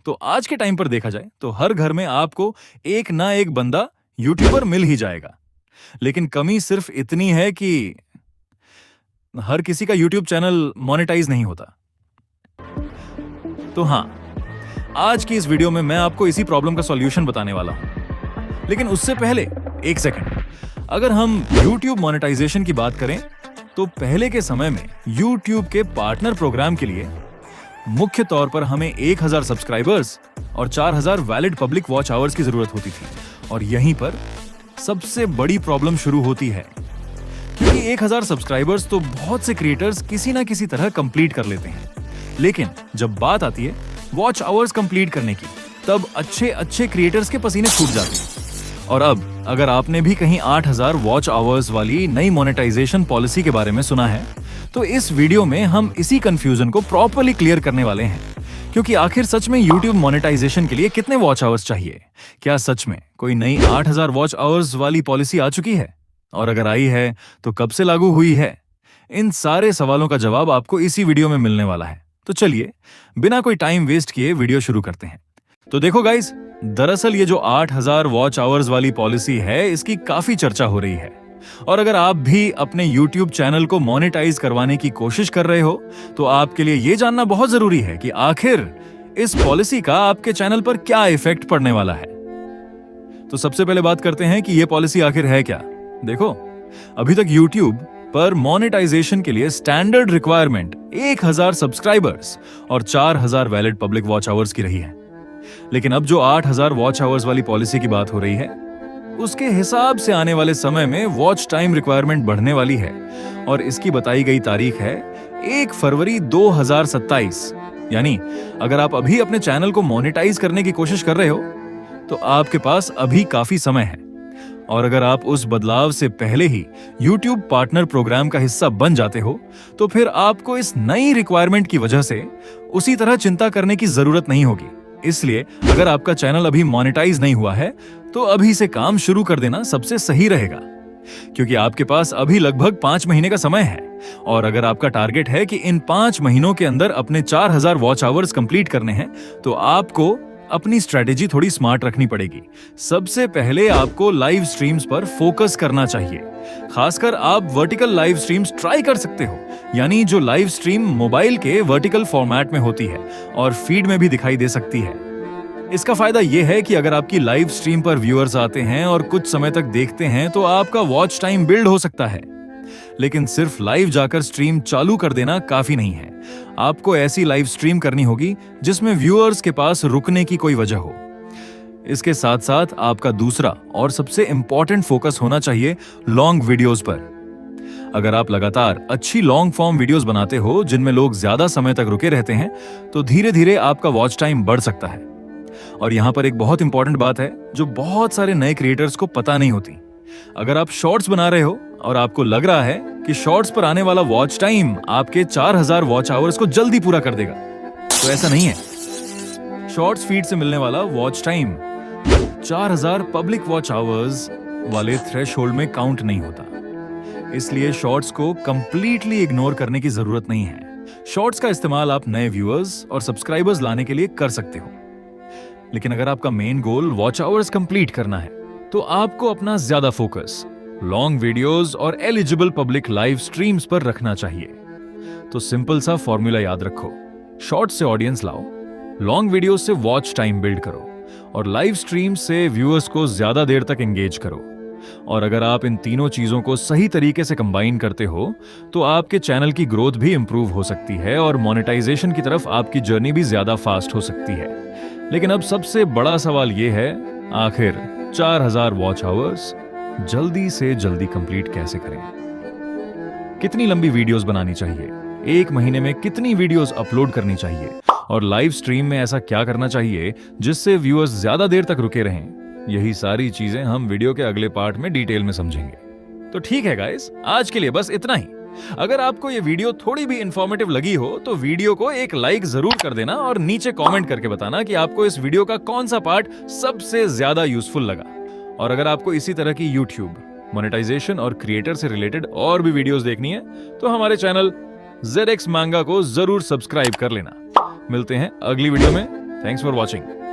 तो आज के टाइम पर देखा जाए तो हर घर में आपको एक ना एक बंदा यूट्यूबर मिल ही जाएगा। लेकिन कमी सिर्फ इतनी है कि हर किसी का यूट्यूब चैनल मोनेटाइज नहीं होता। तो हाँ, आज की इस वीडियो में मैं आपको इसी प्रॉब्लम का सॉल्यूशन बताने वाला हूं। लेकिन उससे पहले एक सेकंड, अगर हम YouTube मोनेटाइजेशन की बात करें तो पहले के समय में YouTube के पार्टनर प्रोग्राम के लिए मुख्य तौर पर हमें 1000 सब्सक्राइबर्स और 4000 वैलिड पब्लिक वॉच आवर्स की जरूरत होती थी। और यहीं पर सबसे बड़ी प्रॉब्लम शुरू होती है, क्योंकि 1000 सब्सक्राइबर्स तो बहुत से क्रिएटर्स किसी ना किसी तरह कंप्लीट कर लेते हैं, लेकिन जब बात आती है वॉच आवर्स कंप्लीट करने की, तब अच्छे क्रिएटर्स के पसीने छूट जाते हैं। और अब अगर आपने भी कहीं 8000 वॉच आवर्स वाली नई मोनेटाइजेशन पॉलिसी के बारे में सुना है, तो इस वीडियो में हम इसी कंफ्यूजन को प्रॉपर्ली क्लियर करने वाले हैं। क्योंकि आखिर सच में YouTube मोनेटाइजेशन के लिए कितने वॉच आवर्स चाहिए? क्या सच में कोई नई 8000 वॉच आवर्स वाली पॉलिसी आ चुकी है? और अगर आई है तो कब से लागू हुई है? इन सारे सवालों का जवाब आपको इसी वीडियो में मिलने वाला है। तो चलिए बिना कोई टाइम वेस्ट किए वीडियो शुरू करते हैं। तो देखो गाइस, दरअसल ये जो 8000 वॉच आवर्स वाली पॉलिसी है, इसकी काफी चर्चा हो रही है। और अगर आप भी अपने YouTube चैनल को मोनेटाइज करवाने की कोशिश कर रहे हो, तो आपके लिए ये जानना बहुत जरूरी है कि आखिर इस पॉलिसी का आपके चैनल पर क्या इफेक्ट पड़ने वाला है। तो सबसे पहले बात करते हैं कि ये पॉलिसी आखिर है क्या। देखो, अभी तक YouTube पर मोनेटाइजेशन के लिए स्टैंडर्ड रिक्वायरमेंट 1000 सब्सक्राइबर्स और 4000 वैलिड पब्लिक वॉच आवर्स की रही है। लेकिन अब जो 8000 वॉच आवर्स वाली पॉलिसी की बात हो रही है, उसके हिसाब से आने वाले समय में वॉच टाइम रिक्वायरमेंट बढ़ने वाली है। और इसकी बताई गई तारीख है 1 फरवरी 2027। यानी अगर आप अभी अपने चैनल को मोनेटाइज करने की कोशिश कर रहे हो, तो आपके पास अभी काफी समय है। और अगर आप उस बदलाव से पहले ही YouTube पार्टनर प्रोग्राम का हिस्सा बन जाते हो, तो फिर आपको इस नई रिक्वायरमेंट की वजह से उसी तरह चिंता करने की जरूरत नहीं होगी। इसलिए अगर आपका चैनल अभी मोनेटाइज नहीं हुआ है, तो अभी से काम शुरू कर देना सबसे सही रहेगा, क्योंकि आपके पास अभी लगभग 5 महीने का समय है। और अगर आपका टारगेट है कि इन 5 महीनों के अंदर अपने 4000 वॉच आवर्स कंप्लीट करने हैं, तो आपको अपनी स्ट्रेटेजी थोड़ी स्मार्ट रखनी पड़ेगी। सबसे पहले आपको लाइव स्ट्रीम्स पर फोकस करना चाहिए। खासकर आप वर्टिकल लाइव स्ट्रीम्स ट्राई कर सकते हो, यानी जो लाइव स्ट्रीम मोबाइल के वर्टिकल फॉर्मेट में होती है और फीड में भी दिखाई दे सकती है। इसका फायदा यह है कि अगर आपकी लाइव स्ट्रीम पर व्यूअर्स आते हैं और कुछ समय तक देखते हैं, तो आपका वॉच टाइम बिल्ड हो सकता है। लेकिन सिर्फ लाइव जाकर स्ट्रीम चालू कर देना काफी नहीं है। आपको ऐसी लाइव स्ट्रीम करनी होगी जिसमें व्यूअर्स के पास रुकने की कोई वजह हो। इसके साथ साथ आपका दूसरा और सबसे इंपॉर्टेंट फोकस होना चाहिए लॉन्ग वीडियोस पर। अगर आप लगातार अच्छी लॉन्ग फॉर्म वीडियोस बनाते हो जिनमें लोग ज्यादा समय तक रुके रहते हैं, तो धीरे धीरे आपका वॉच टाइम बढ़ सकता है। और यहां पर एक बहुत इंपॉर्टेंट बात है जो बहुत सारे नए क्रिएटर्स को पता नहीं होती। अगर आप शॉर्ट्स बना रहे हो और आपको लग रहा है कि शॉर्ट्स पर आने वाला वॉच टाइम आपके 4000 वॉच आवर्स को जल्दी पूरा कर देगा, तो ऐसा नहीं है। शॉर्ट्स फीड से मिलने वाला watch time 4000 public watch hours वाले थ्रेशोल्ड में काउंट नहीं होता। इसलिए शॉर्ट्स को कंप्लीटली इग्नोर करने की जरूरत नहीं है। शॉर्ट्स का इस्तेमाल आप नए व्यूअर्स और सब्सक्राइबर्स लाने के लिए कर सकते हो। लेकिन अगर आपका main goal watch hours complete करना है, तो आपको अपना ज्यादा फोकस लॉन्ग वीडियोस और एलिजिबल पब्लिक लाइव स्ट्रीम्स पर रखना चाहिए। तो सिंपल सा फॉर्मूला याद रखो, शॉर्ट से ऑडियंस लाओ, लॉन्ग वीडियो से वॉच टाइम बिल्ड करो और लाइव स्ट्रीम से व्यूअर्स को ज्यादा देर तक एंगेज करो। और अगर आप इन तीनों चीजों को सही तरीके से कंबाइन करते हो, तो आपके चैनल की ग्रोथ भी इंप्रूव हो सकती है और मोनेटाइजेशन की तरफ आपकी जर्नी भी ज्यादा फास्ट हो सकती है। लेकिन अब सबसे बड़ा सवाल यह है, आखिर 4000 वॉच आवर्स जल्दी से जल्दी कंप्लीट कैसे करें? कितनी लंबी वीडियोस बनानी चाहिए? एक महीने में कितनी वीडियोस अपलोड करनी चाहिए? और लाइव स्ट्रीम में ऐसा क्या करना चाहिए जिससे व्यूअर्स ज्यादा देर तक रुके रहें? यही सारी चीजें हम वीडियो के अगले पार्ट में डिटेल में समझेंगे। तो ठीक है गाइस, आज के लिए बस इतना ही। अगर आपको ये वीडियो थोड़ी भी इंफॉर्मेटिव लगी हो, तो वीडियो को एक लाइक जरूर कर देना और नीचे कमेंट करके बताना कि आपको इस वीडियो का कौन सा पार्ट सबसे ज्यादा यूजफुल लगा। और अगर आपको इसी तरह की YouTube मोनेटाइजेशन और क्रिएटर से रिलेटेड और भी वीडियोस देखनी है, तो हमारे चैनल ZX Manga को जरूर सब्सक्राइब कर लेना। मिलते हैं अगली वीडियो में, थैंक्स फॉर वॉचिंग।